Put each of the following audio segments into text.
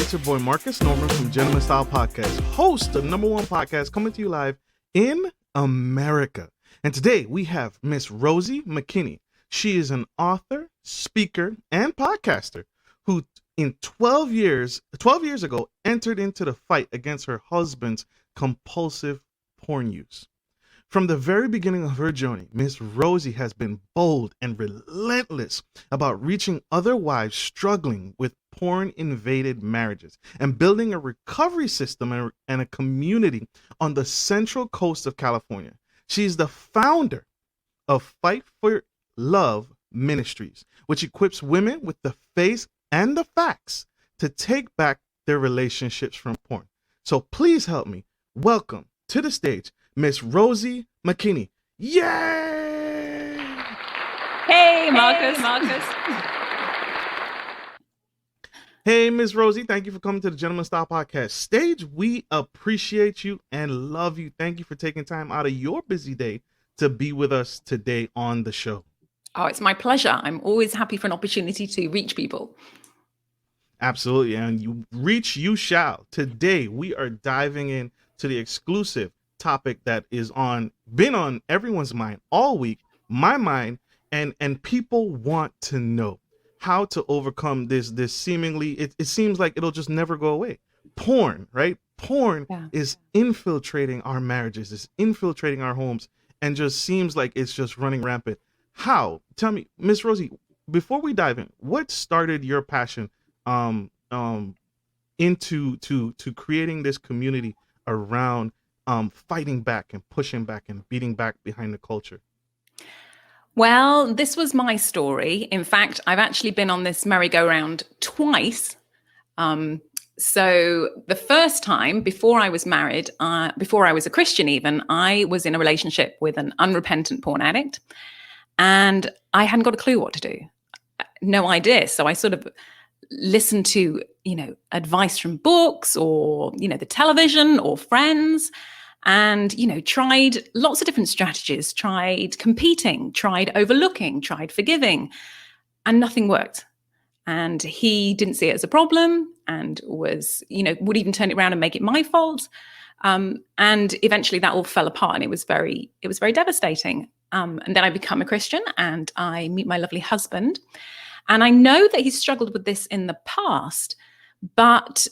It's your boy Marcus Norman from Gentleman Style Podcast, host of the #1 podcast coming to you live in America. And today we have Miss Rosie Makinney. She is an author, speaker, and podcaster who in 12 years ago entered into the fight against her husband's compulsive porn use. From the very beginning of her journey, Miss Rosie has been bold and relentless about reaching other wives struggling with porn-invaded marriages and building a recovery system and a community on the central coast of California. She's the founder of Fight for Love Ministries, which equips women with the face and the facts to take back their relationships from porn. So please help me welcome to the stage Miss Rosie Makinney. Yay! Hey, Marcus. Hey, Miss Rosie, thank you for coming to the Gentleman Style Podcast stage. We appreciate you and love you. Thank you for taking time out of your busy day to be with us today on the show. Oh, it's my pleasure. I'm always happy for an opportunity to reach people. Absolutely. And you reach, you shall. Today, we are diving in to the exclusive topic that is been on everyone's mind all week, my mind, and people want to know how to overcome this seemingly, it seems like it'll just never go away. Porn, right? Porn is infiltrating our marriages, is infiltrating our homes, and just seems like it's just running rampant. How? Tell me, Miss Rosie, before we dive in, what started your passion into creating this community around fighting back and pushing back and beating back behind the culture? Well, this was my story. In fact, I've actually been on this merry-go-round twice. So the first time, before I was married, before I was a Christian even, I was in a relationship with an unrepentant porn addict, and I hadn't got a clue what to do. No idea. So I sort of listened to, advice from books or, the television or friends, and, tried lots of different strategies, tried competing, tried overlooking, tried forgiving, and nothing worked. And he didn't see it as a problem and was, would even turn it around and make it my fault. And eventually that all fell apart, and it was very devastating. And then I become a Christian and I meet my lovely husband. And I know that he's struggled with this in the past, but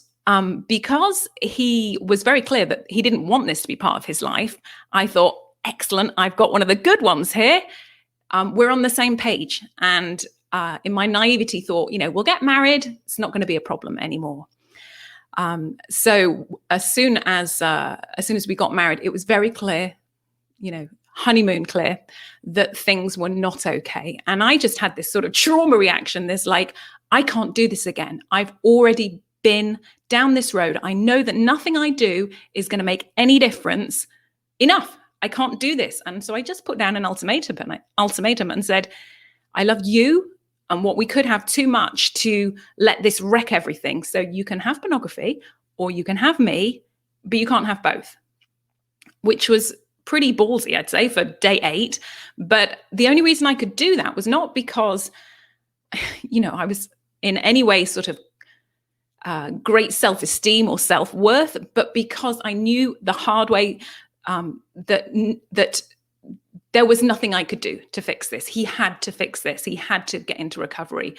because he was very clear that he didn't want this to be part of his life, I thought, excellent, I've got one of the good ones here. We're on the same page. And in my naivety thought, we'll get married. It's not going to be a problem anymore. So as soon as we got married, it was very clear, honeymoon clear, that things were not okay. And I just had this sort of trauma reaction, this like, I can't do this again. I've already been down this road. I know that nothing I do is going to make any difference. Enough. I can't do this. And so I just put down an ultimatum and said, I love you and what we could have too much to let this wreck everything. So you can have pornography or you can have me, but you can't have both, which was pretty ballsy, I'd say, for day 8. But the only reason I could do that was not because, I was in any way sort of great self-esteem or self-worth, but because I knew the hard way that there was nothing I could do to fix this. He had to fix this. He had to get into recovery.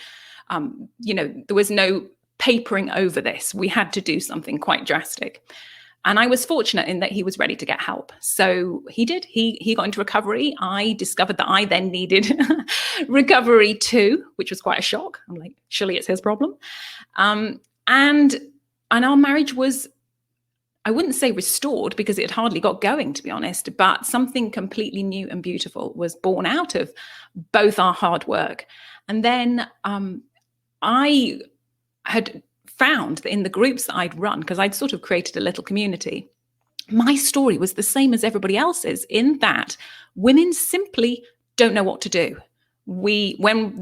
There was no papering over this. We had to do something quite drastic. And I was fortunate in that he was ready to get help. So he did. He got into recovery. I discovered that I then needed recovery too, which was quite a shock. I'm like, surely it's his problem. And our marriage was, I wouldn't say restored because it had hardly got going, to be honest, but something completely new and beautiful was born out of both our hard work. And then I had found that in the groups that I'd run, because I'd sort of created a little community, my story was the same as everybody else's, in that women simply don't know what to do. When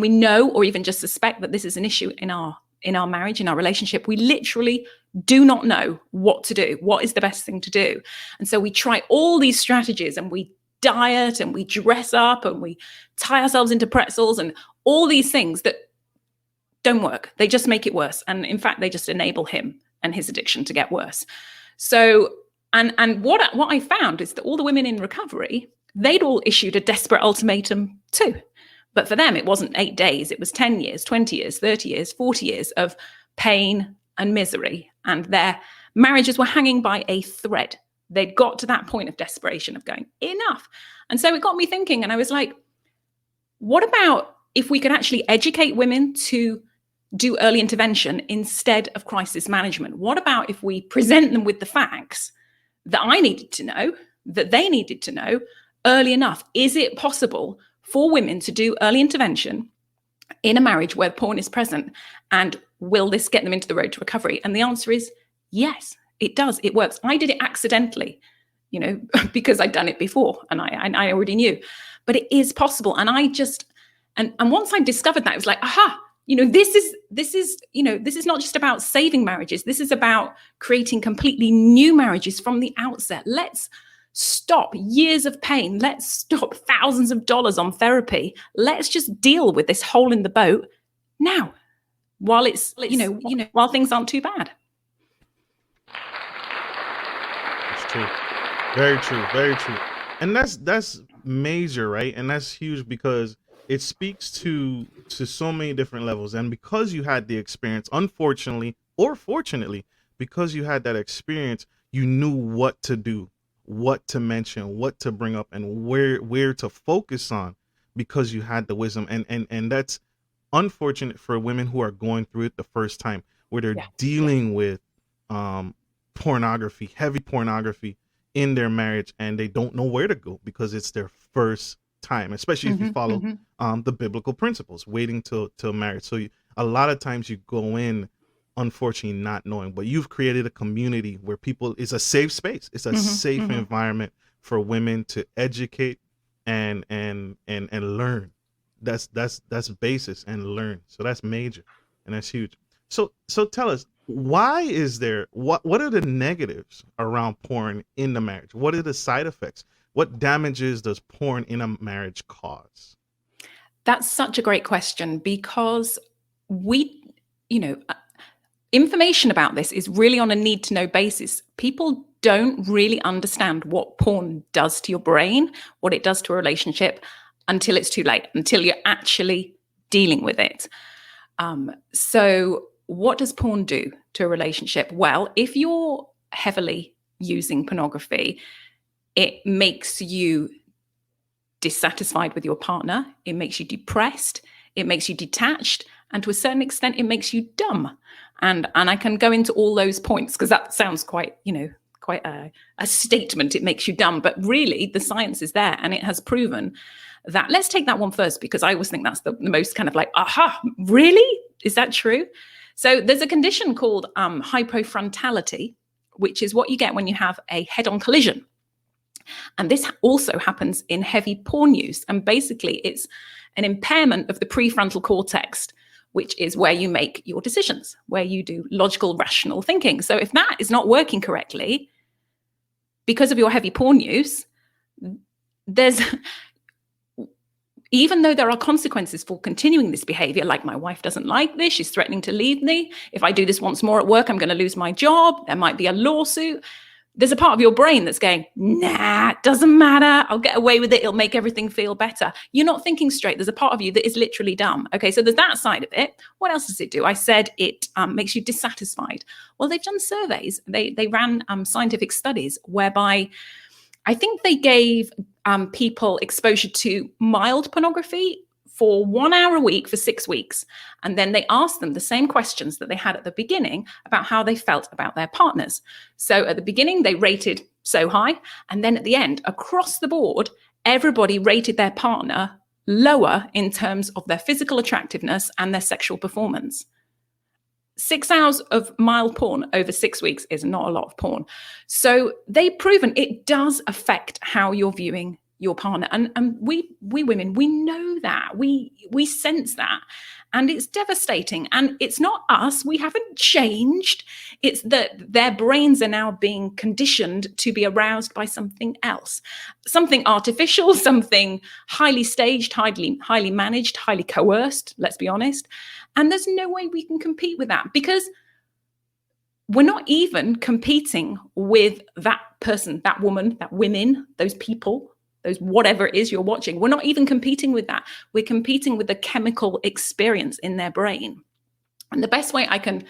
we know or even just suspect that this is an issue in our marriage, in our relationship, we literally do not know what to do. What is the best thing to do? And so we try all these strategies, and we diet and we dress up and we tie ourselves into pretzels and all these things that don't work. They just make it worse. And in fact, they just enable him and his addiction to get worse. So, and what I found is that all the women in recovery, they'd all issued a desperate ultimatum too. But for them, it wasn't 8 days. It was 10 years, 20 years, 30 years, 40 years of pain and misery. And their marriages were hanging by a thread. They'd got to that point of desperation of going, enough. And so it got me thinking, and I was like, what about if we could actually educate women to do early intervention instead of crisis management? What about if we present them with the facts that I needed to know, that they needed to know early enough? Is it possible for women to do early intervention in a marriage where porn is present? And will this get them into the road to recovery? And the answer is yes, it does. It works. I did it accidentally, because I'd done it before and I already knew, but it is possible. And I just, and once I discovered that, it was like, aha, this is not just about saving marriages. This is about creating completely new marriages from the outset. Let's stop years of pain. Let's stop thousands of dollars on therapy. Let's just deal with this hole in the boat now, while it's, while things aren't too bad. It's true. Very true. Very true. And that's major, right? And that's huge because it speaks to so many different levels. And because you had the experience, unfortunately or fortunately, because you had that experience, you knew what to do, what to mention, what to bring up, and where to focus on, because you had the wisdom. And that's unfortunate for women who are going through it the first time, where they're dealing with pornography, heavy pornography in their marriage, and they don't know where to go because it's their first time, especially if you follow the biblical principles, waiting till marriage. So a lot of times you go in, unfortunately, not knowing, but you've created a community where it's a safe space. It's a safe environment for women to educate and learn. That's basis, and learn. So that's major, and that's huge. So tell us, why is there, what are the negatives around porn in the marriage? What are the side effects? What damages does porn in a marriage cause? That's such a great question, because information about this is really on a need to know basis. People don't really understand what porn does to your brain, what it does to a relationship, until it's too late, until you're actually dealing with it. So what does porn do to a relationship? Well, if you're heavily using pornography, it makes you dissatisfied with your partner. It makes you depressed. It makes you detached. And to a certain extent, it makes you dumb. And I can go into all those points because that sounds quite a statement. It makes you dumb. But really, the science is there. And it has proven that. Let's take that one first, because I always think that's the most kind of like, aha, really? Is that true? So there's a condition called hypofrontality, which is what you get when you have a head-on collision. And this also happens in heavy porn use. And basically, it's an impairment of the prefrontal cortex, which is where you make your decisions, where you do logical, rational thinking. So if that is not working correctly because of your heavy porn use, even though there are consequences for continuing this behavior, like my wife doesn't like this, she's threatening to leave me. If I do this once more at work, I'm going to lose my job. There might be a lawsuit. There's a part of your brain that's going, nah, it doesn't matter. I'll get away with it. It'll make everything feel better. You're not thinking straight. There's a part of you that is literally dumb. Okay, so there's that side of it. What else does it do? I said it makes you dissatisfied. Well, they've done surveys. They ran scientific studies whereby I think they gave people exposure to mild pornography for 1 hour a week for 6 weeks. And then they asked them the same questions that they had at the beginning about how they felt about their partners. So at the beginning, they rated so high. And then at the end, across the board, everybody rated their partner lower in terms of their physical attractiveness and their sexual performance. 6 hours of mild porn over 6 weeks is not a lot of porn. So they've proven it does affect how you're viewing your partner. And we women, we know that. We sense that. And it's devastating. And it's not us. We haven't changed. It's that their brains are now being conditioned to be aroused by something else, something artificial, something highly staged, highly managed, highly coerced, let's be honest. And there's no way we can compete with that, because we're not even competing with that person, that woman, that women, those people, those whatever it is you're watching. We're not even competing with that. We're competing with the chemical experience in their brain. And the best way I can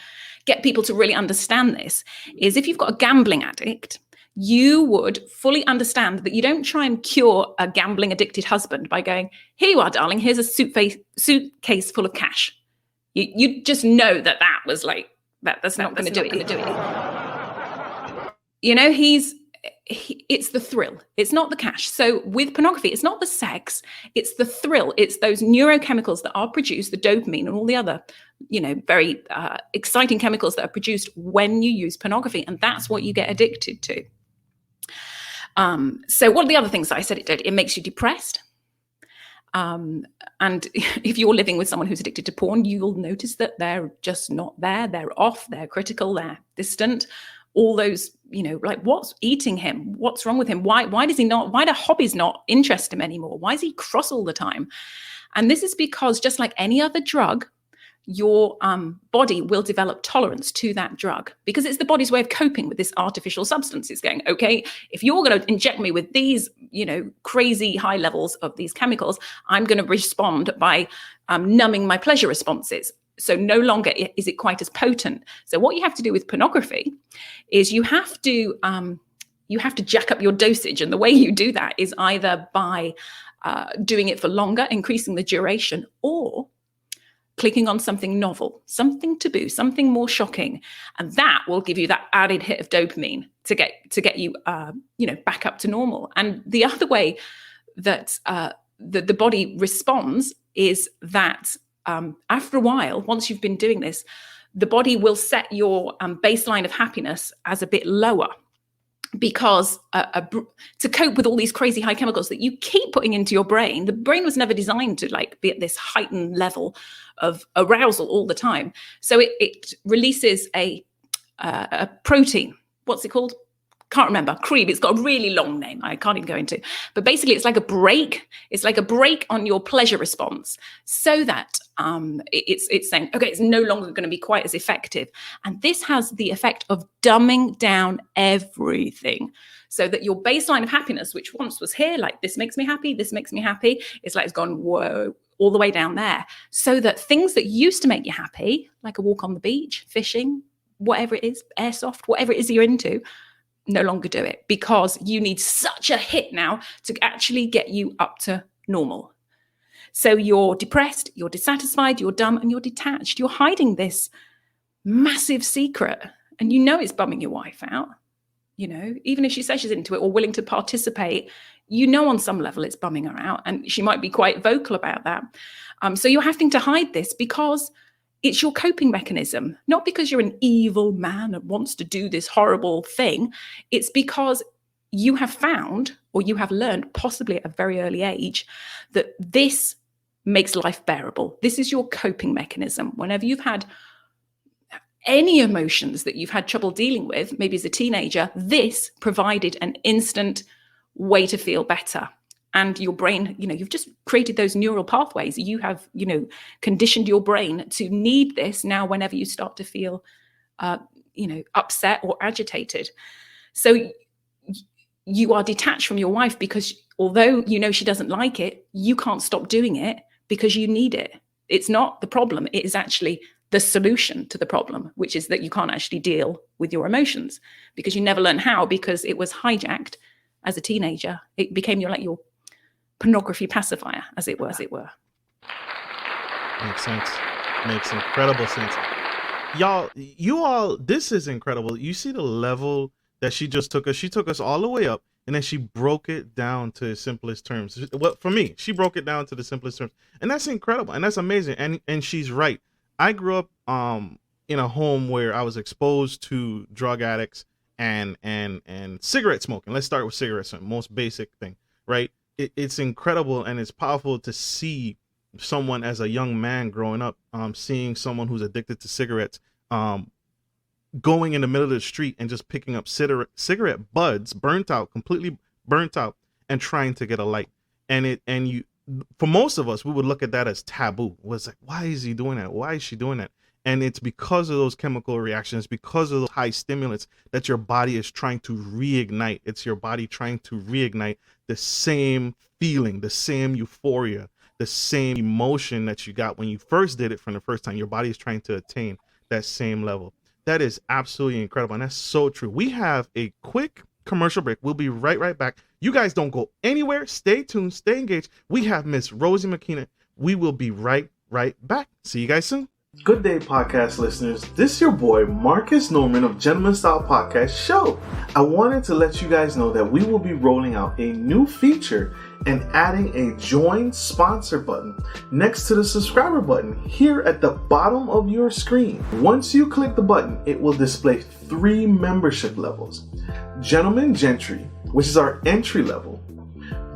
get people to really understand this is, if you've got a gambling addict, you would fully understand that you don't try and cure a gambling addicted husband by going, here you are, darling, here's a suitcase full of cash. You just know that was like, that's not going to do it. You know, it's the thrill. It's not the cash. So with pornography, it's not the sex, it's the thrill. It's those neurochemicals that are produced, the dopamine and all the other, you know, very exciting chemicals that are produced when you use pornography. And that's what you get addicted to. So what are the other things that I said it did? It makes you depressed. And if you're living with someone who's addicted to porn, you'll notice that they're just not there. They're off, they're critical, they're distant. All those, you know, like, what's eating him? What's wrong with him? Why do hobbies not interest him anymore? Why is he cross all the time? And this is because, just like any other drug, your body will develop tolerance to that drug, because it's the body's way of coping with this artificial substance. It's going, okay, if you're going to inject me with these, you know, crazy high levels of these chemicals, I'm going to respond by numbing my pleasure responses. So no longer is it quite as potent. So what you have to do with pornography is you have to jack up your dosage. And the way you do that is either by doing it for longer, increasing the duration, or clicking on something novel, something taboo, something more shocking. And that will give you that added hit of dopamine to get you, back up to normal. And the other way that the body responds is that after a while, once you've been doing this, the body will set your baseline of happiness as a bit lower, because to cope with all these crazy high chemicals that you keep putting into your brain. The brain was never designed to like be at this heightened level of arousal all the time. So it releases a protein. What's it called? Can't remember. Cream. It's got a really long name. I can't even go into. But basically, it's like a brake. It's like a brake on your pleasure response, so that it's saying, okay, it's no longer going to be quite as effective. And this has the effect of dumbing down everything, so that your baseline of happiness, which once was here, like this makes me happy, it's like it's gone whoa all the way down there. So that things that used to make you happy, like a walk on the beach, fishing, whatever it is, airsoft, whatever it is you're into, no longer do it, because you need such a hit now to actually get you up to normal. So you're depressed, you're dissatisfied, you're dumb, and you're detached. You're hiding this massive secret, and you know it's bumming your wife out. You know, even if she says she's into it or willing to participate, you know on some level it's bumming her out, and she might be quite vocal about that. So you're having to hide this because it's your coping mechanism, not because you're an evil man and wants to do this horrible thing. It's because you have found, or you have learned, possibly at a very early age, that this makes life bearable. This is your coping mechanism. Whenever you've had any emotions that you've had trouble dealing with, maybe as a teenager, this provided an instant way to feel better. And your brain, you know, you've just created those neural pathways. You have, you know, conditioned your brain to need this now whenever you start to feel, upset or agitated. So you are detached from your wife because although you know she doesn't like it, you can't stop doing it because you need it. It's not the problem. It is actually the solution to the problem, which is that you can't actually deal with your emotions because you never learned how, because it was hijacked as a teenager. It became your pornography pacifier, as it were. Makes sense. Makes incredible sense. You all, this is incredible. You see the level that she just took us. She took us all the way up, and then she broke it down to the simplest terms. Well, for me, she broke it down to the simplest terms, and that's incredible, and that's amazing. And she's right. I grew up in a home where I was exposed to drug addicts and cigarette smoking. Let's start with cigarette smoking, most basic thing, right? it's incredible and it's powerful to see someone as a young man growing up, seeing someone who's addicted to cigarettes, going in the middle of the street and just picking up cigarette buds, completely burnt out, and trying to get a light. And for most of us, we would look at that as taboo. It was like, why is he doing that? Why is she doing that? And it's because of those chemical reactions, because of those high stimulants that your body is trying to reignite. It's your body trying to reignite the same feeling, the same euphoria, the same emotion that you got when you first did it from the first time. Your body is trying to attain that same level. That is absolutely incredible. And that's so true. We have a quick commercial break. We'll be right back. You guys don't go anywhere. Stay tuned. Stay engaged. We have Miss Rosie Makinney. We will be right back. See you guys soon. Good day, podcast listeners. This is your boy, Marcus Norman of Gentleman Style Podcast Show. I wanted to let you guys know that we will be rolling out a new feature and adding a join sponsor button next to the subscriber button here at the bottom of your screen. Once you click the button, it will display 3 membership levels. Gentleman Gentry, which is our entry level,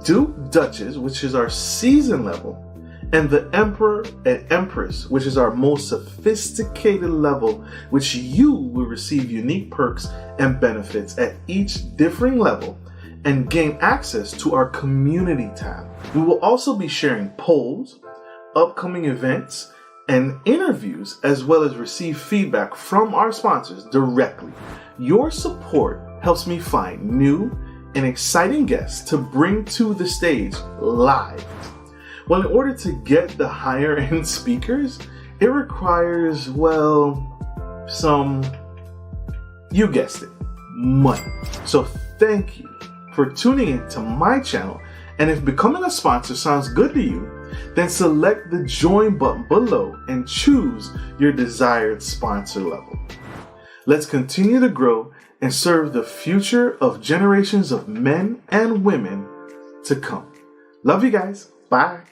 Duke Duchess, which is our season level, and the Emperor and Empress, which is our most sophisticated level, which you will receive unique perks and benefits at each differing level and gain access to our community tab. We will also be sharing polls, upcoming events, and interviews, as well as receive feedback from our sponsors directly. Your support helps me find new and exciting guests to bring to the stage live. Well, in order to get the higher end speakers, it requires, you guessed it, money. So thank you for tuning in to my channel. And if becoming a sponsor sounds good to you, then select the join button below and choose your desired sponsor level. Let's continue to grow and serve the future of generations of men and women to come. Love you guys. Bye.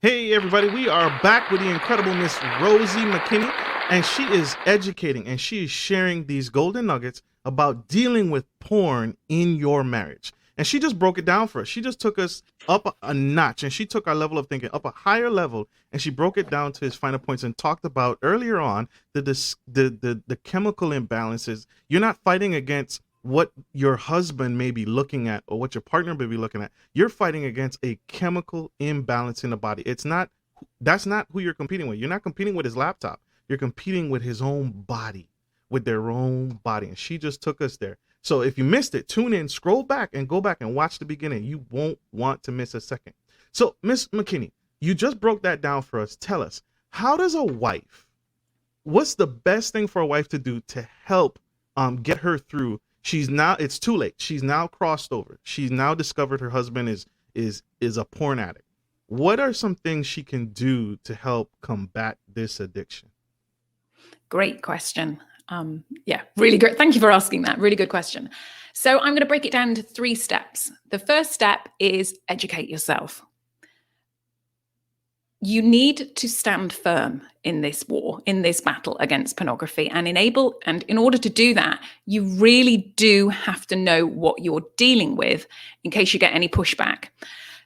Hey everybody, we are back with the incredible Miss Rosie Makinney, and she is educating and she is sharing these golden nuggets about dealing with porn in your marriage. And she just broke it down for us. She just took us up a notch, and she took our level of thinking up a higher level, and she broke it down to its final points and talked about earlier on the chemical imbalances. You're not fighting against what your husband may be looking at or what your partner may be looking at. You're fighting against a chemical imbalance in the body. That's not who you're competing with. You're not competing with his laptop. You're competing with his own body, with their own body. And she just took us there. So if you missed it, tune in, scroll back and go back and watch the beginning. You won't want to miss a second. So Miss Makinney, you just broke that down for us. Tell us, what's the best thing for a wife to do to help get her through? It's too late. She's now crossed over. She's now discovered her husband is a porn addict. What are some things she can do to help combat this addiction? Great question. Really great. Thank you for asking that. Really good question. So I'm going to break it down into 3 steps. The first step is educate yourself. You need to stand firm in this war, in this battle against pornography, and in order to do that, you really do have to know what you're dealing with in case you get any pushback.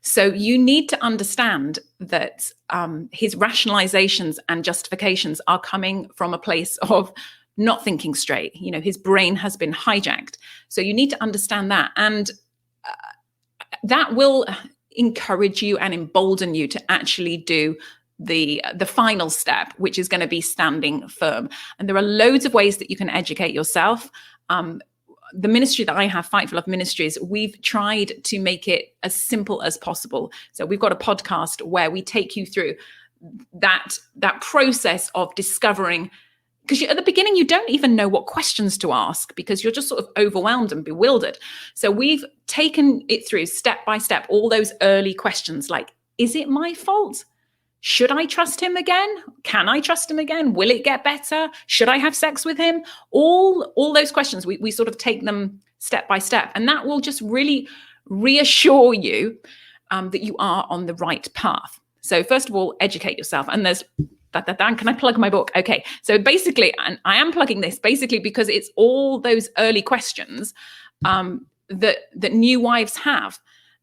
So you need to understand that his rationalizations and justifications are coming from a place of not thinking straight. You know, his brain has been hijacked. So you need to understand that, and that will encourage you and embolden you to actually do the final step, which is going to be standing firm. And there are loads of ways that you can educate yourself. The ministry that I have, Fight for Love Ministries, we've tried to make it as simple as possible. So we've got a podcast where we take you through that process of discovering, because at the beginning, you don't even know what questions to ask because you're just sort of overwhelmed and bewildered. So we've taken it through step by step, all those early questions like, is it my fault? Should I trust him again? Can I trust him again? Will it get better? Should I have sex with him? All those questions, we sort of take them step by step. And that will just really reassure you that you are on the right path. So first of all, educate yourself. And there's Can I plug my book? Okay. So basically, and I am plugging this basically because it's all those early questions that new wives have.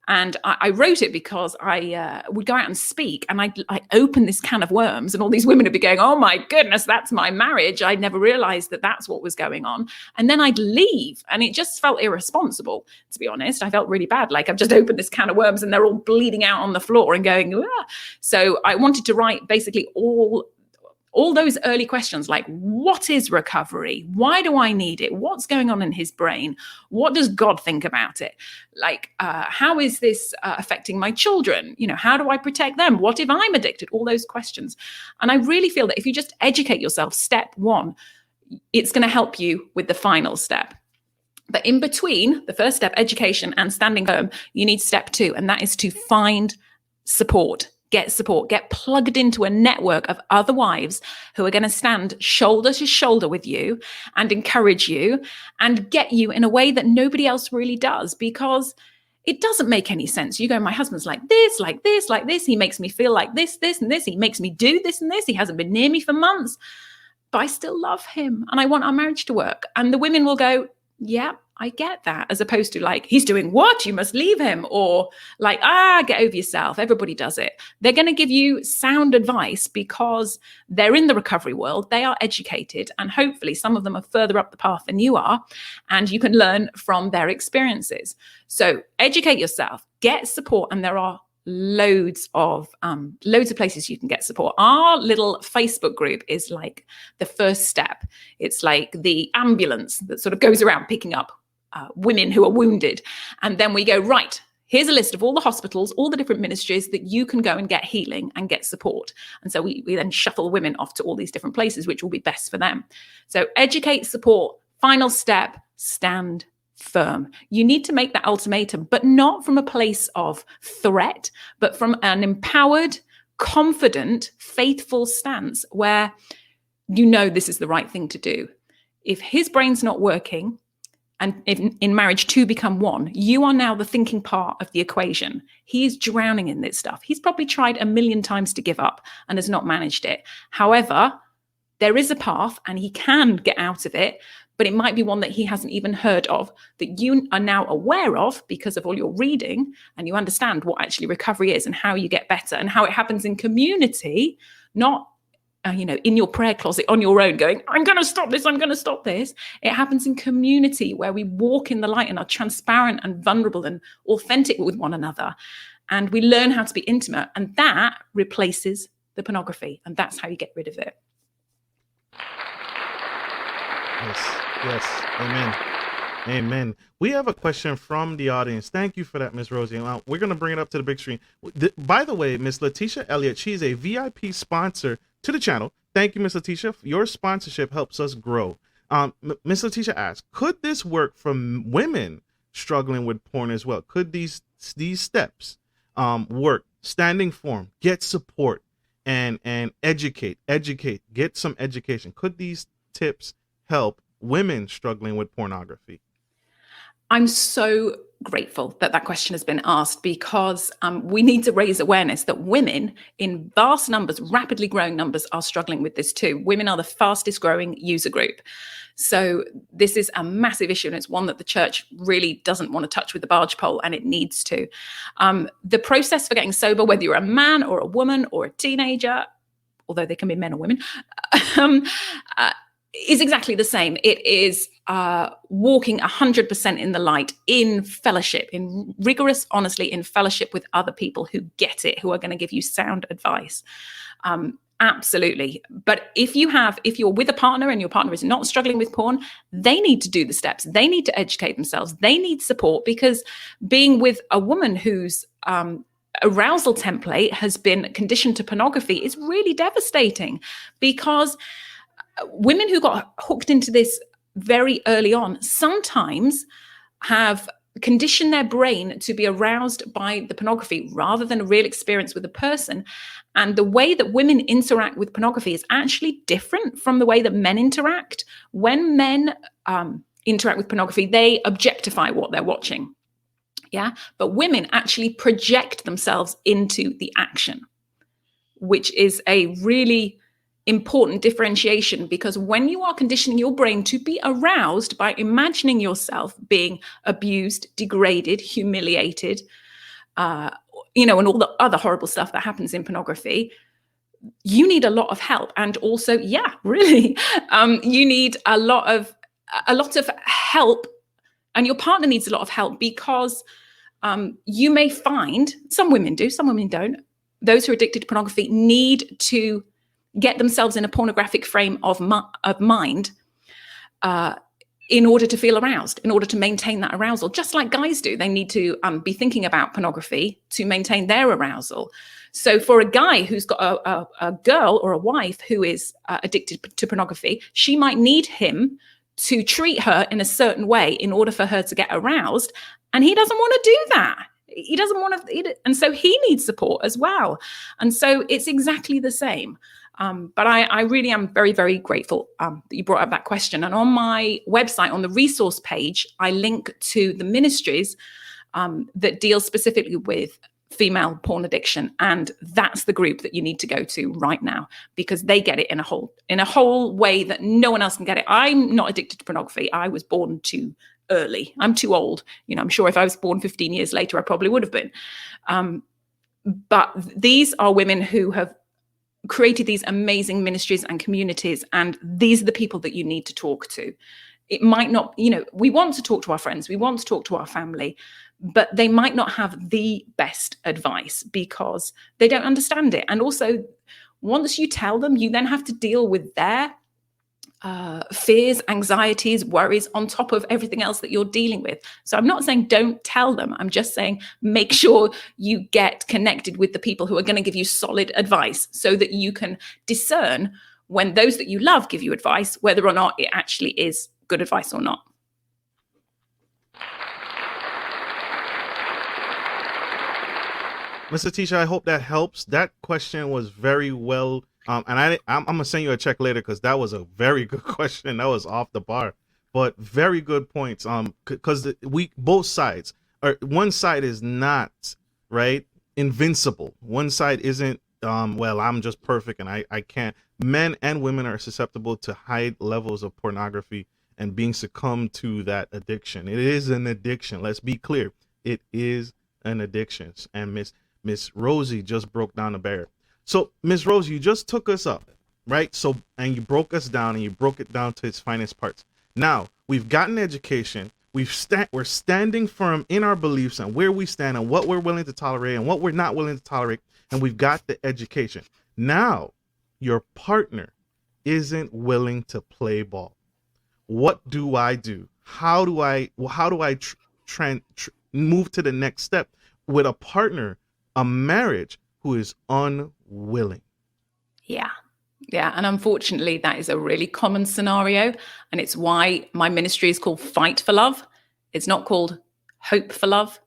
And I wrote it because I would go out and speak, and I open this can of worms, and all these women would be going, "Oh my goodness, that's my marriage. I never realized that that's what was going on." And then I'd leave, and it just felt irresponsible, to be honest. I felt really bad. Like, I've just opened this can of worms and they're all bleeding out on the floor and going, "Ah." So I wanted to write basically all those early questions, like, what is recovery? Why do I need it? What's going on in his brain? What does God think about it? Like, how is this affecting my children? How do I protect them? What if I'm addicted? All those questions. And I really feel that if you just educate yourself, step one, it's going to help you with the final step. But in between the first step, education, and standing firm, you need step two, and that is to find support. Get support, get plugged into a network of other wives who are going to stand shoulder to shoulder with you and encourage you and get you in a way that nobody else really does, because it doesn't make any sense. You go, my husband's like this, like this, like this. He makes me feel like this, this, and this. He makes me do this and this. He hasn't been near me for months, but I still love him and I want our marriage to work. And the women will go, yeah, I get that, as opposed to like, he's doing what? You must leave him. Or like, get over yourself. Everybody does it. They're going to give you sound advice because they're in the recovery world. They are educated, and hopefully some of them are further up the path than you are, and you can learn from their experiences. So educate yourself, get support, and there are loads of places you can get support. Our little Facebook group is like the first step. It's like the ambulance that sort of goes around picking up women who are wounded. And then we go, right, here's a list of all the hospitals, all the different ministries that you can go and get healing and get support. And so we then shuffle women off to all these different places, which will be best for them. So educate, support, final step, stand firm. You need to make that ultimatum, but not from a place of threat, but from an empowered, confident, faithful stance where you know this is the right thing to do. If his brain's not working, and if in marriage two become one, you are now the thinking part of the equation. He is drowning in this stuff. He's probably tried 1,000,000 times to give up and has not managed it. However, there is a path and he can get out of it, but it might be one that he hasn't even heard of, that you are now aware of because of all your reading, and you understand what actually recovery is and how you get better and how it happens in community, not in your prayer closet on your own going, I'm going to stop this, I'm going to stop this. It happens in community where we walk in the light and are transparent and vulnerable and authentic with one another. And we learn how to be intimate, and that replaces the pornography. And that's how you get rid of it. Yes. Amen. We have a question from the audience. Thank you for that, Miss Rosie. We're going to bring it up to the big screen. By the way, Miss Letitia Elliott, she's a VIP sponsor to the channel. Thank you, Miss Letitia. Your sponsorship helps us grow. Miss Letitia asks, could this work for women struggling with porn as well? Could these steps work? Standing firm, get support, and educate, get some education. Could these tips help women struggling with pornography? I'm so grateful that question has been asked, because we need to raise awareness that women in vast numbers, rapidly growing numbers, are struggling with this too. Women are the fastest growing user group. So this is a massive issue, and it's one that the church really doesn't want to touch with the barge pole, and it needs to. The process for getting sober, whether you're a man or a woman or a teenager, although they can be men or women, is exactly the same. It is walking 100% in the light, in fellowship, in rigorous, honestly, in fellowship with other people who get it, who are going to give you sound advice. Absolutely. But if you're with a partner and your partner is not struggling with porn, they need to do the steps. They need to educate themselves. They need support, because being with a woman whose arousal template has been conditioned to pornography is really devastating, because women who got hooked into this very early on sometimes have conditioned their brain to be aroused by the pornography rather than a real experience with a person. And the way that women interact with pornography is actually different from the way that men interact. When men interact with pornography, they objectify what they're watching. Yeah. But women actually project themselves into the action, which is a really important differentiation, because when you are conditioning your brain to be aroused by imagining yourself being abused, degraded, humiliated, and all the other horrible stuff that happens in pornography, you need a lot of help. And also, really, you need a lot of help, and your partner needs a lot of help, because you may find, some women do, some women don't, those who are addicted to pornography need to get themselves in a pornographic frame of mind in order to feel aroused, in order to maintain that arousal, just like guys do. They need to be thinking about pornography to maintain their arousal. So for a guy who's got a girl or a wife who is addicted to pornography, she might need him to treat her in a certain way in order for her to get aroused. And he doesn't want to do that. He doesn't want to, and so he needs support as well. And so it's exactly the same. But I really am very, very grateful that you brought up that question. And on my website, on the resource page, I link to the ministries that deal specifically with female porn addiction. And that's the group that you need to go to right now, because they get it in a whole way that no one else can get it. I'm not addicted to pornography. I was born too early. I'm too old. I'm sure if I was born 15 years later, I probably would have been. But these are women who have created these amazing ministries and communities, and these are the people that you need to talk to. It might not, we want to talk to our friends, we want to talk to our family, but they might not have the best advice because they don't understand it. And also, once you tell them, you then have to deal with their fears, anxieties, worries on top of everything else that you're dealing with. So I'm not saying don't tell them. I'm just saying make sure you get connected with the people who are going to give you solid advice, so that you can discern when those that you love give you advice, whether or not it actually is good advice or not. Mr. Tisha, I hope that helps. That question was very well. And I'm going to send you a check later, because that was a very good question. That was off the bar, but very good points. Because both sides, or one side is not, right, invincible. One side isn't, well, I'm just perfect and I can't. Men and women are susceptible to high levels of pornography and being succumbed to that addiction. It is an addiction. Let's be clear. It is an addiction. And Miss Rosie just broke down the barrier. So, Ms. Rose, you just took us up, right? So, and you broke us down, and you broke it down to its finest parts. Now, we've gotten education. We're standing firm in our beliefs and where we stand and what we're willing to tolerate and what we're not willing to tolerate. And we've got the education. Now, your partner isn't willing to play ball. What do I do? How do I move to the next step with a partner, a marriage, who is unwilling? Yeah. And unfortunately, that is a really common scenario. And it's why my ministry is called Fight for Love. It's not called Hope for Love,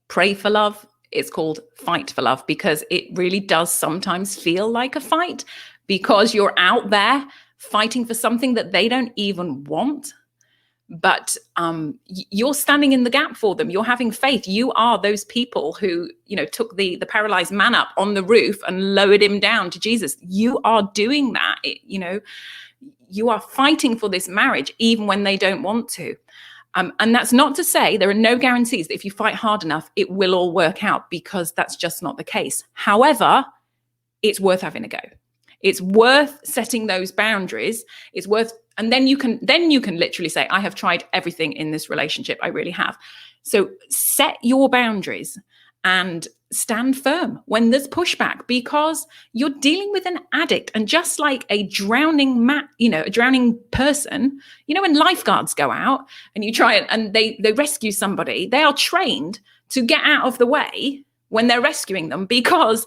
Pray for Love. It's called Fight for Love, because it really does sometimes feel like a fight, because you're out there fighting for something that they don't even want. But you're standing in the gap for them. You're having faith. You are those people who, took the paralyzed man up on the roof and lowered him down to Jesus. You are doing that. You are fighting for this marriage, even when they don't want to. And that's not to say there are no guarantees that if you fight hard enough, it will all work out, because that's just not the case. However, it's worth having a go. It's worth setting those boundaries. It's worth, and then you can literally say, I have tried everything in this relationship. I really have. So set your boundaries and stand firm when there's pushback, because you're dealing with an addict. And just like a drowning a drowning person, when lifeguards go out and you try and they rescue somebody, they are trained to get out of the way when they're rescuing them, because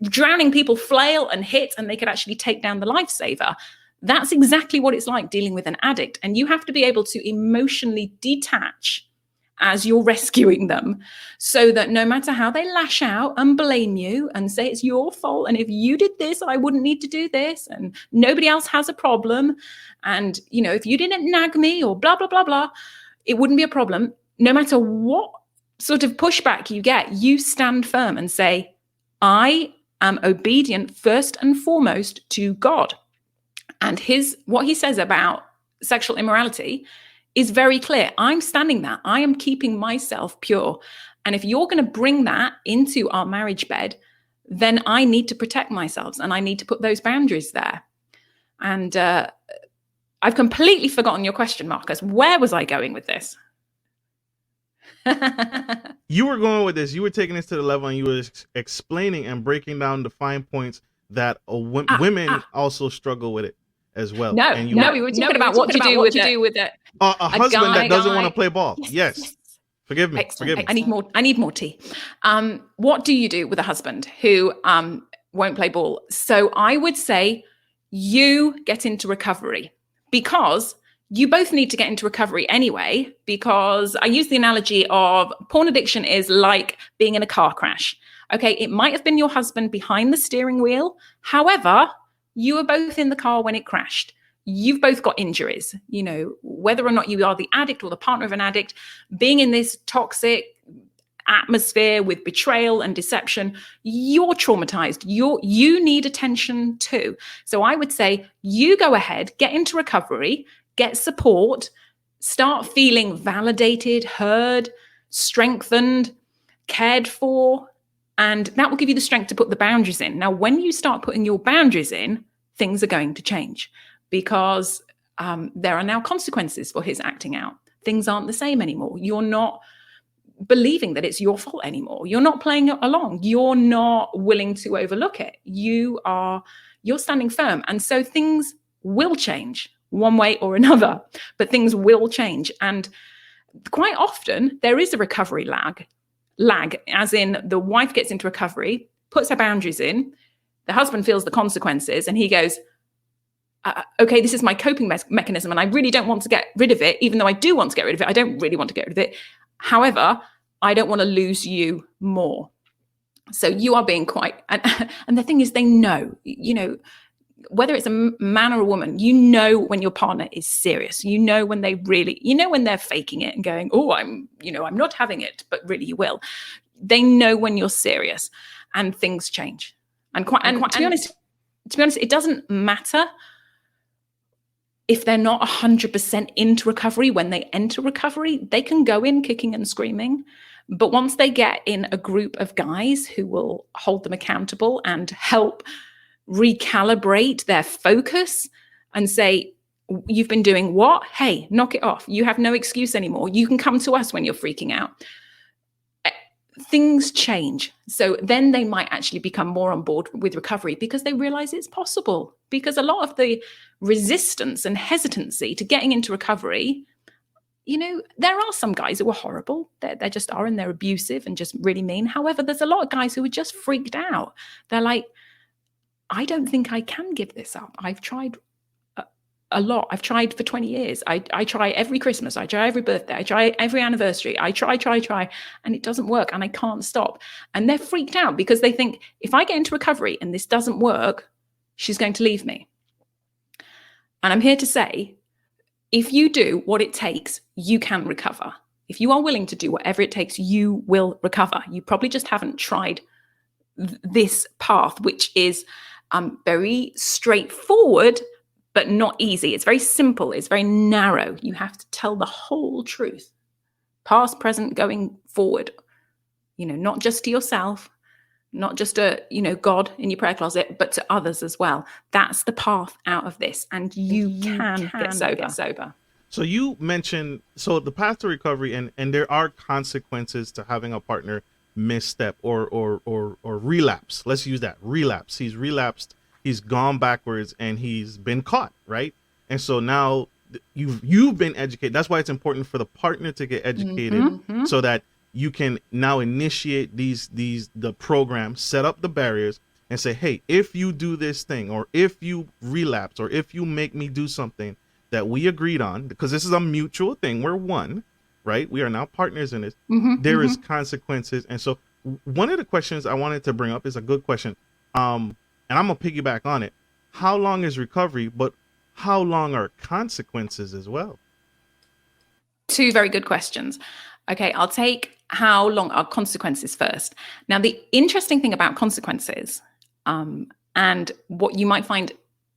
drowning people flail and hit, and they could actually take down the lifesaver. That's exactly what it's like dealing with an addict. And you have to be able to emotionally detach as you're rescuing them, so that no matter how they lash out and blame you and say it's your fault, and if you did this, I wouldn't need to do this, and nobody else has a problem, and if you didn't nag me or blah, blah, blah, blah, it wouldn't be a problem. No matter what sort of pushback you get, you stand firm and say, I am obedient first and foremost to God. And what he says about sexual immorality is very clear. I'm standing that. I am keeping myself pure. And if you're going to bring that into our marriage bed, then I need to protect myself and I need to put those boundaries there. And I've completely forgotten your question, Marcus. Where was I going with this? You were going with this. You were taking this to the level and you were explaining and breaking down the fine points that women also struggle with it as well. No, we were talking about what to do with it. A husband that doesn't want to play ball. Yes. Forgive me. I need more tea. What do you do with a husband who won't play ball? So I would say you get into recovery, because you both need to get into recovery anyway, because I use the analogy of porn addiction is like being in a car crash. Okay, it might have been your husband behind the steering wheel. However, you were both in the car when it crashed. You've both got injuries, whether or not you are the addict or the partner of an addict, being in this toxic atmosphere with betrayal and deception, you're traumatized. You need attention too. So I would say you go ahead, get into recovery, get support, start feeling validated, heard, strengthened, cared for, and that will give you the strength to put the boundaries in. Now, when you start putting your boundaries in, things are going to change, because there are now consequences for his acting out. Things aren't the same anymore. You're not believing that it's your fault anymore. You're not playing along. You're not willing to overlook it. You're standing firm. And so things will change one way or another, but things will change. And quite often there is a recovery lag, as in the wife gets into recovery, puts her boundaries in, the husband feels the consequences, and he goes, okay, this is my coping mechanism, and I really don't want to get rid of it, even though I do want to get rid of it. I don't really want to get rid of it. However, I don't want to lose you more. So you are being quite, and the thing is, they know, whether it's a man or a woman, when your partner is serious, when they really, when they're faking it and going, oh, I'm not having it, but really you will. They know when you're serious, and things change. And to be honest, it doesn't matter if they're not 100% into recovery. When they enter recovery, they can go in kicking and screaming. But once they get in a group of guys who will hold them accountable and help recalibrate their focus and say, you've been doing what? Hey, knock it off. You have no excuse anymore. You can come to us when you're freaking out. Things change. So then they might actually become more on board with recovery, because they realize it's possible. Because a lot of the resistance and hesitancy to getting into recovery, there are some guys who are horrible. They just are, and they're abusive and just really mean. However, there's a lot of guys who are just freaked out. They're like, I don't think I can give this up. I've tried a lot. I've tried for 20 years. I try every Christmas. I try every birthday. I try every anniversary. I try, and it doesn't work, and I can't stop. And they're freaked out because they think, if I get into recovery and this doesn't work, she's going to leave me. And I'm here to say, if you do what it takes, you can recover. If you are willing to do whatever it takes, you will recover. You probably just haven't tried this path, which is very straightforward, but not easy. It's very simple. It's very narrow. You have to tell the whole truth, past, present, going forward, not just to yourself, not just to, God in your prayer closet, but to others as well. That's the path out of this. And you can get sober. So you mentioned, the path to recovery, and there are consequences to having a partner misstep or relapse. Let's use that. Relapse. He's relapsed. He's gone backwards and he's been caught, right? And so now you've been educated. That's why it's important for the partner to get educated, so that you can now initiate the program, set up the barriers, and say, hey, if you do this thing, or if you relapse, or if you make me do something that we agreed on, because this is a mutual thing, we're one, right? We are now partners in this. There is consequences. And so one of the questions I wanted to bring up is a good question. And I'm going to piggyback on it. How long is recovery, but how long are consequences as well? Two very good questions. Okay, I'll take how long are consequences first. Now, the interesting thing about consequences, and what you might find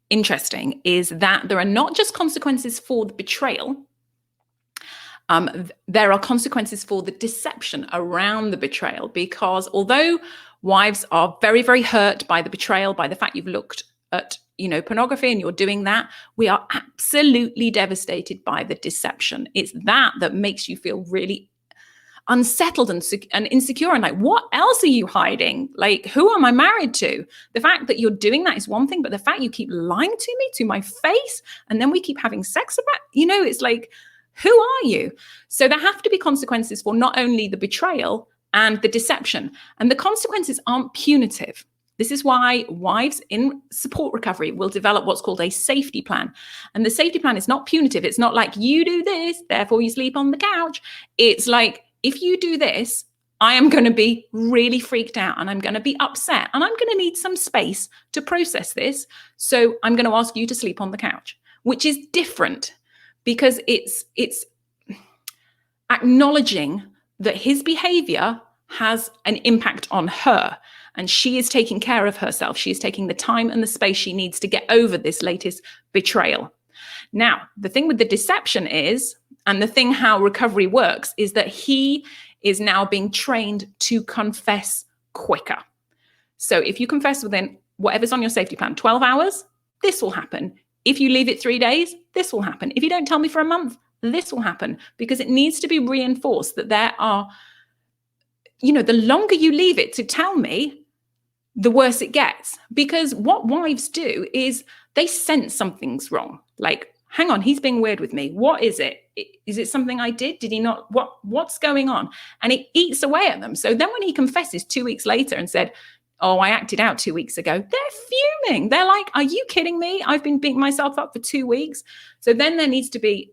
interesting is that there are not just consequences for the betrayal. There are consequences for the deception around the betrayal, because although wives are very, very hurt by the betrayal, by the fact you've looked at, pornography and you're doing that, we are absolutely devastated by the deception. It's that makes you feel really unsettled and insecure, and like, what else are you hiding? Like, who am I married to? The fact that you're doing that is one thing, but the fact you keep lying to me to my face, and then we keep having sex about, it's like, who are you? So there have to be consequences for not only the betrayal and the deception, and the consequences aren't punitive. This is why wives in support recovery will develop what's called a safety plan. And the safety plan is not punitive. It's not like, you do this, therefore you sleep on the couch. It's like, if you do this, I am going to be really freaked out, and I'm going to be upset, and I'm going to need some space to process this. So I'm going to ask you to sleep on the couch, which is different, because it's acknowledging that his behavior has an impact on her, and she is taking care of herself. She is taking the time and the space she needs to get over this latest betrayal. Now, the thing with the deception is, and the thing how recovery works, is that he is now being trained to confess quicker. So if you confess within whatever's on your safety plan, 12 hours, this will happen. If you leave it 3 days, this will happen. If you don't tell me for a month, this will happen, because it needs to be reinforced that there are, the longer you leave it to tell me, the worse it gets. Because what wives do is they sense something's wrong. Like, hang on, he's being weird with me. What is it? Is it something I did? Did he not? What's going on? And it eats away at them. So then when he confesses 2 weeks later and said, oh, I acted out 2 weeks ago, they're fuming. They're like, are you kidding me? I've been beating myself up for 2 weeks. So then there needs to be,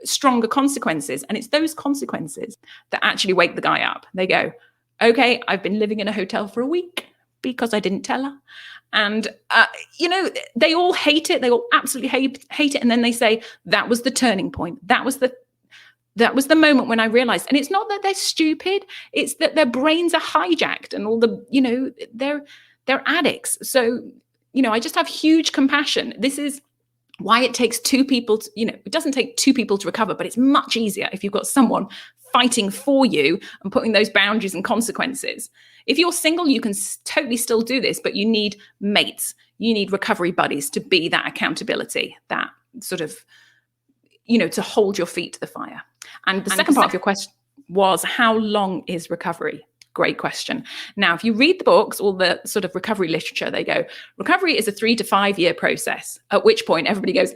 stronger consequences. And it's those consequences that actually wake the guy up. They go, okay, I've been living in a hotel for a week because I didn't tell her. And, they all hate it. They all absolutely hate it. And then they say, that was the turning point. That was the moment when I realized. And it's not that they're stupid. It's that their brains are hijacked, and all the, they're addicts. So, I just have huge compassion. This is why it takes two people to, it doesn't take two people to recover, but it's much easier if you've got someone fighting for you and putting those boundaries and consequences. If you're single, you can totally still do this, but you need mates. You need recovery buddies to be that accountability, that sort of, to hold your feet to the fire. And the second part of your question was, how long is recovery? Great question. Now, if you read the books, all the sort of recovery literature, they go, recovery is a 3 to 5 year process, at which point everybody goes,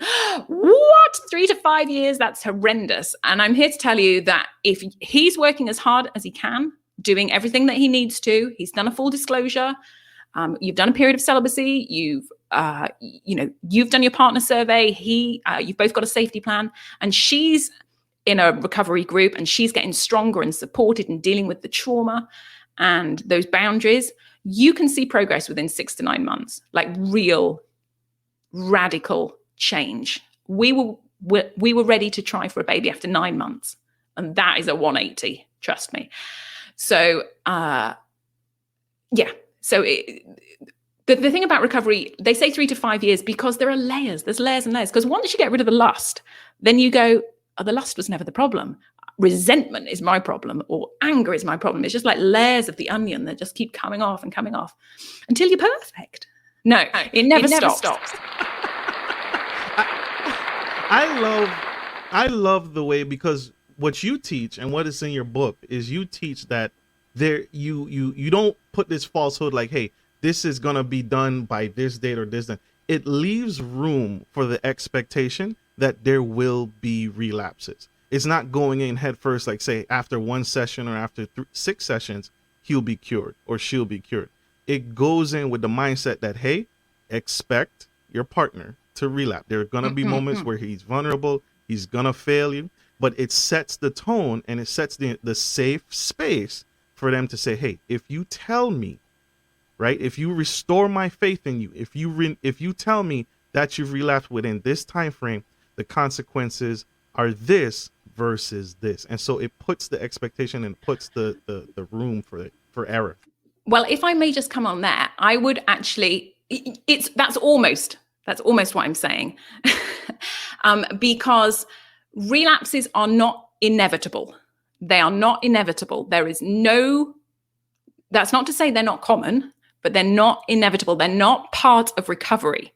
what? 3 to 5 years? That's horrendous. And I'm here to tell you that if he's working as hard as he can, doing everything that he needs to, he's done a full disclosure, you've done a period of celibacy, you've done your partner survey, you've both got a safety plan, and she's in a recovery group, and she's getting stronger and supported and dealing with the trauma and those boundaries, you can see progress within 6 to 9 months, like real radical change. We were ready to try for a baby after 9 months, and that is a 180, trust me. So, So the thing about recovery, they say 3 to 5 years because there are layers. There's layers and layers. Because once you get rid of the lust, then you go, oh, the lust was never the problem. Resentment is my problem, or anger is my problem. It's just like layers of the onion that just keep coming off and coming off until you're perfect. No, it never stops. I love the way, because what you teach and what is in your book is you teach that there you don't put this falsehood like, hey, this is gonna be done by this date or this date. It leaves room for the expectation that there will be relapses. It's not going in head first, like say after one session or after 6 sessions, he'll be cured or she'll be cured. It goes in with the mindset that, hey, expect your partner to relapse. There are going to be moments where he's vulnerable, he's going to fail you, but it sets the tone and it sets the safe space for them to say, hey, if you tell me, right, if you restore my faith in you, if you tell me that you've relapsed within this time frame, the consequences are this versus this. And so it puts the expectation and puts the room for error. Well, if I may just come on there, I would actually, that's almost That's almost what I'm saying. Because relapses are not inevitable. They are not inevitable. That's not to say they're not common, but they're not inevitable. They're not part of recovery.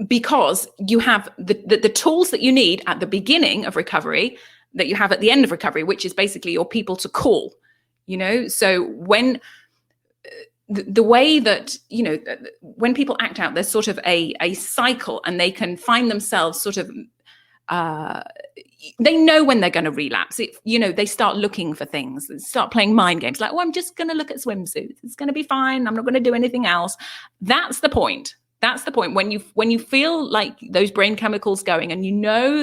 Because you have the tools that you need at the beginning of recovery that you have at the end of recovery, which is basically your people to call, So when the way that, when people act out, there's sort of a cycle, and they can find themselves sort of, they know when they're going to relapse. They start looking for things, they start playing mind games like, oh, I'm just going to look at swimsuits. It's going to be fine. I'm not going to do anything else. That's the point. That's the point. When you feel like those brain chemicals going, and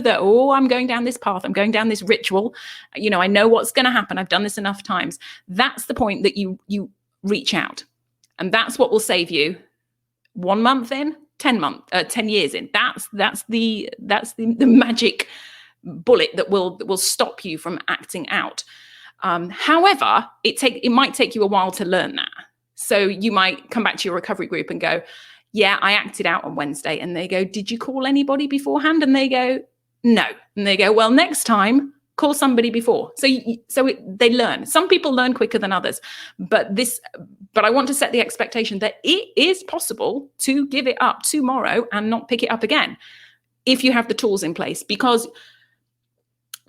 that, oh, I'm going down this path, I'm going down this ritual, I know what's going to happen. I've done this enough times. That's the point that you reach out. And that's what will save you 1 month in, 10 years in. That's the magic bullet that will stop you from acting out. However, it might take you a while to learn that. So you might come back to your recovery group and go, yeah, I acted out on Wednesday. And they go, did you call anybody beforehand? And they go, no. And they go, well, next time, call somebody before. They learn. Some people learn quicker than others. But I want to set the expectation that it is possible to give it up tomorrow and not pick it up again if you have the tools in place. Because,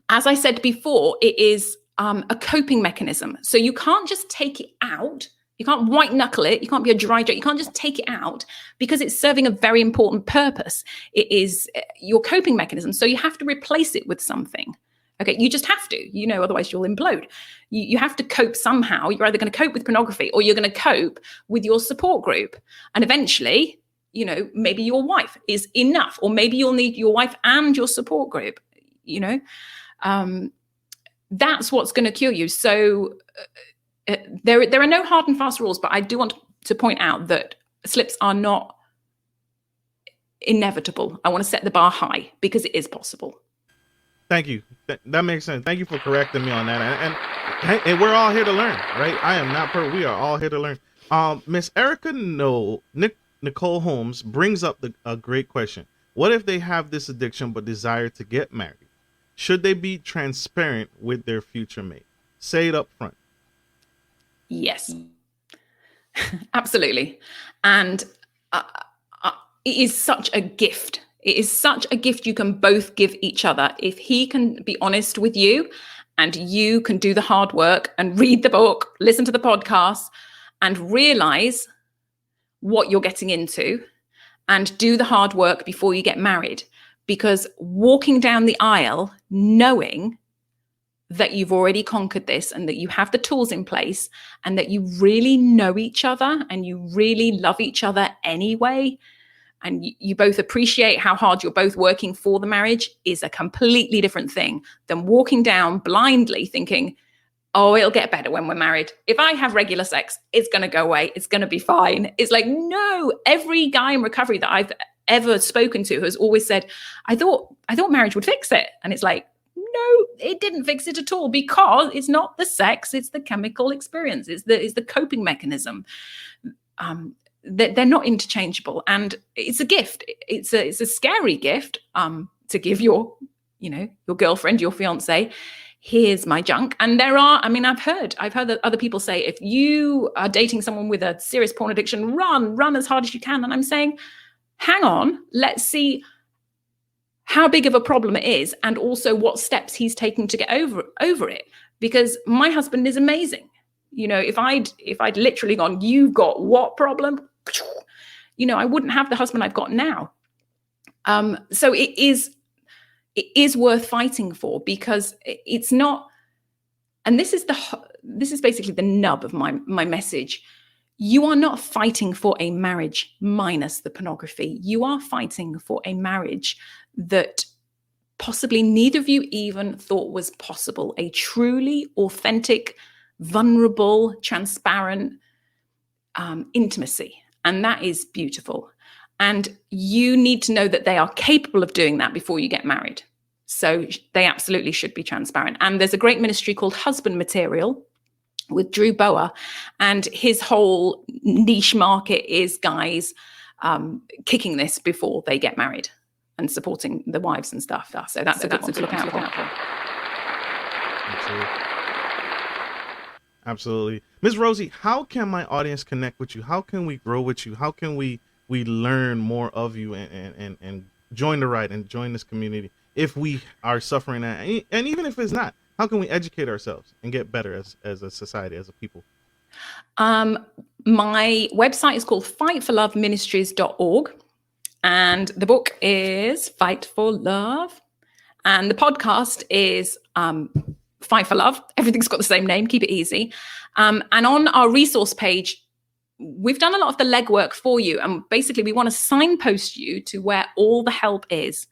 as I said before, it is a coping mechanism. So you can't just take it out. You can't white knuckle it. You can't be a dry joke. You can't just take it out, because it's serving a very important purpose. It is your coping mechanism. So you have to replace it with something. Okay, you just have to, otherwise you'll implode. You have to cope somehow. You're either going to cope with pornography, or you're going to cope with your support group. And eventually, maybe your wife is enough, or maybe you'll need your wife and your support group. That's what's going to cure you. So there are no hard and fast rules, but I do want to point out that slips are not inevitable. I want to set the bar high, because it is possible. Thank you. That makes sense. Thank you for correcting me on that. And we're all here to learn, right? I am not perfect. We are all here to learn. Miss Erica Nicole Holmes brings up a great question. What if they have this addiction but desire to get married? Should they be transparent with their future mate? Say it up front. Yes, absolutely. And it is such a gift. It is such a gift you can both give each other. If he can be honest with you, and you can do the hard work and read the book, listen to the podcast, and realize what you're getting into, and do the hard work before you get married. Because walking down the aisle, knowing that you've already conquered this, and that you have the tools in place, and that you really know each other, and you really love each other anyway, and you both appreciate how hard you're both working for the marriage, is a completely different thing than walking down blindly thinking, oh, it'll get better when we're married. If I have regular sex, it's going to go away. It's going to be fine. It's like, no, every guy in recovery that I've ever spoken to has always said, I thought marriage would fix it. And it's like, no, it didn't fix it at all, because it's not the sex, it's the chemical experience, it's the coping mechanism. They're not interchangeable, and it's a gift. It's a scary gift to give your girlfriend, your fiance. Here's my junk. And I've heard that other people say, if you are dating someone with a serious porn addiction, run as hard as you can. And I'm saying, hang on, let's see how big of a problem it is, and also what steps he's taking to get over it. Because my husband is amazing. If I'd literally gone, you've got what problem? I wouldn't have the husband I've got now. So it is worth fighting for, because it's not, and this is basically the nub of my message. You are not fighting for a marriage minus the pornography. You are fighting for a marriage that possibly neither of you even thought was possible. A truly authentic, vulnerable, transparent intimacy. And that is beautiful. And you need to know that they are capable of doing that before you get married. So they absolutely should be transparent. And there's a great ministry called Husband Material with Drew Bower. And his whole niche market is guys kicking this before they get married and supporting the wives and stuff. So that's a good one to look out for. Absolutely. Ms. Rosie, how can my audience connect with you? How can we grow with you? How can we learn more of you and join the ride and join this community if we are suffering that? And even if it's not, how can we educate ourselves and get better as a society, as a people? My website is called fightforloveministries.org, and the book is Fight for Love, and the podcast is Fight for Love. Everything's got the same name. Keep it easy. And on our resource page, we've done a lot of the legwork for you. And basically, we want to signpost you to where all the help is.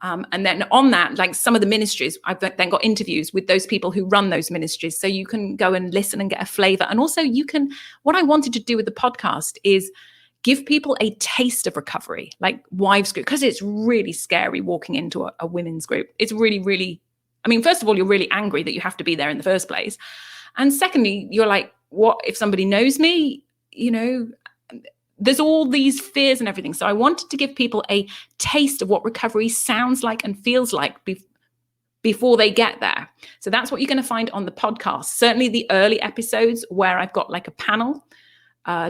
And then on that, like some of the ministries, I've then got interviews with those people who run those ministries. So you can go and listen and get a flavor. And also what I wanted to do with the podcast is give people a taste of recovery, like wives group, because it's really scary walking into a women's group. It's really, really, I mean, first of all, you're really angry that you have to be there in the first place. And secondly, you're like, what if somebody knows me? There's all these fears and everything. So I wanted to give people a taste of what recovery sounds like and feels like before they get there. So that's what you're going to find on the podcast. Certainly the early episodes where I've got like a panel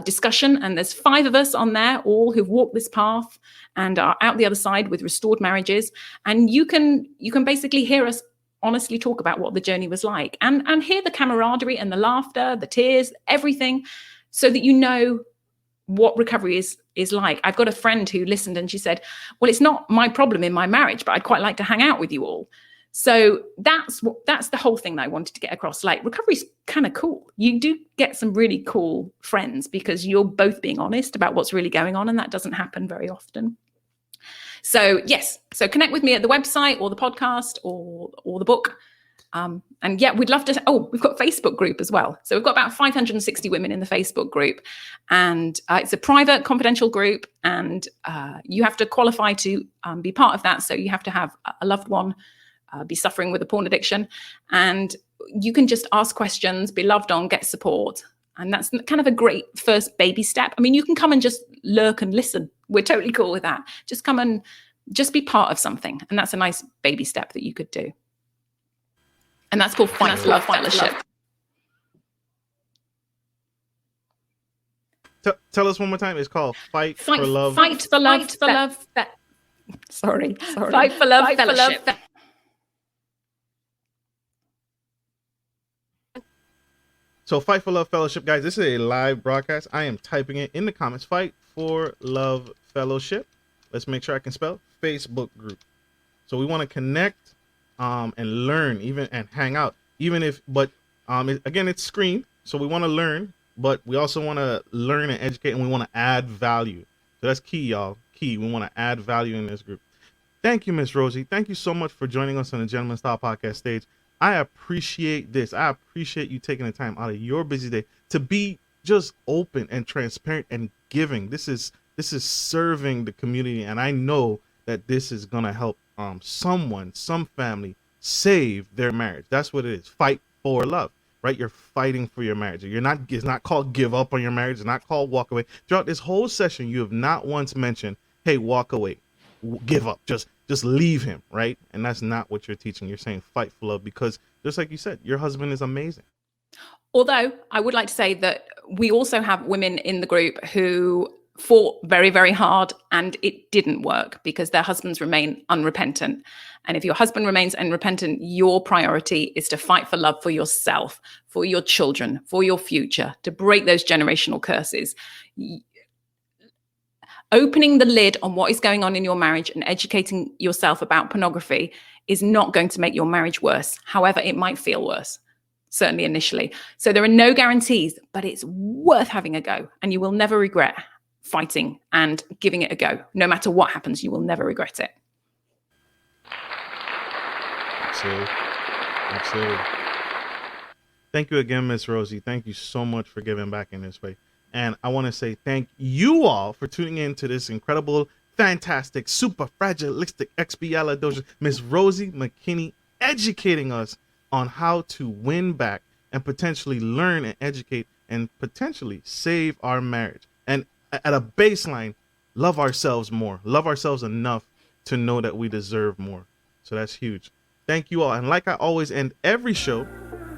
discussion, and there's 5 of us on there, all who've walked this path and are out the other side with restored marriages. And you can basically hear us honestly talk about what the journey was like and hear the camaraderie and the laughter, the tears, everything, so that you know what recovery is like. I've got a friend who listened and she said, well, it's not my problem in my marriage, but I'd quite like to hang out with you all. So that's the whole thing that I wanted to get across. Like, recovery's kind of cool. You do get some really cool friends because you're both being honest about what's really going on, and that doesn't happen very often. So yes, so connect with me at the website or the podcast or the book. And yeah, we'd love to. Oh, we've got a Facebook group as well. So we've got about 560 women in the Facebook group, and it's a private, confidential group, and you have to qualify to be part of that. So you have to have a loved one be suffering with a porn addiction, and you can just ask questions, be loved on, get support. And that's kind of a great first baby step. I mean, you can come and just lurk and listen. We're totally cool with that. Just come and just be part of something. And that's a nice baby step that you could do. And that's called Fight for Love Fellowship. Tell us one more time. It's called Fight for Love. Fight for Love. Sorry. Fight for Love Fellowship. So Fight for Love Fellowship, guys, this is a live broadcast. I am typing it in the comments. Fight for Love Fellowship. Let's make sure I can spell Facebook group. So we want to connect and learn, even, and hang out, even if, but again, it's screen. So we want to learn, but we also want to learn and educate, and we want to add value. So that's key, y'all. Key. We want to add value in this group. Thank you, Miss Rosie. Thank you so much for joining us on the Gentleman Style Podcast stage. I appreciate this. I appreciate you taking the time out of your busy day to be just open and transparent and giving. This is serving the community, and I know that this is gonna help some family save their marriage. That's what it is. Fight for love, right? You're fighting for your marriage. It's not called give up on your marriage. It's not called walk away. Throughout this whole session, you have not once mentioned, hey, walk away, give up, just leave him, right? And that's not what you're teaching. You're saying fight for love, because just like you said, your husband is amazing. Although I would like to say that we also have women in the group who fought very, very hard and it didn't work because their husbands remain unrepentant. And if your husband remains unrepentant, your priority is to fight for love for yourself, for your children, for your future, to break those generational curses. Opening the lid on what is going on in your marriage and educating yourself about pornography is not going to make your marriage worse. However, it might feel worse, certainly initially. So there are no guarantees, but it's worth having a go, and you will never regret fighting and giving it a go. No matter what happens, you will never regret it. Absolutely. Thank you again, Miss Rosie. Thank you so much for giving back in this way. And I want to say thank you all for tuning in to this incredible, fantastic, super fragilistic expialidocious Miss Rosie Makinney, educating us on how to win back and potentially learn and educate and potentially save our marriage. And at a baseline, love ourselves more, love ourselves enough to know that we deserve more. So that's huge. Thank you all. And like I always end every show,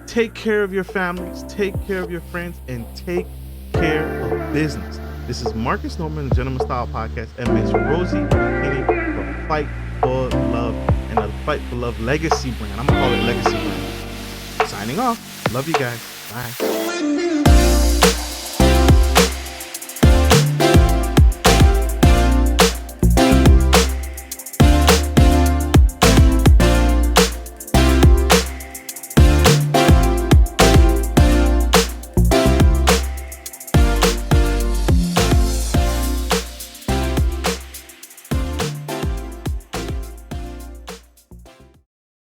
take care of your families, take care of your friends, and take care of business. This is Marcus Norman, the Gentleman Style Podcast, and Miss Rosie Makinney from Fight for Love and the Fight for Love Legacy brand. I'm going to call it Legacy brand. Signing off. Love you guys. Bye.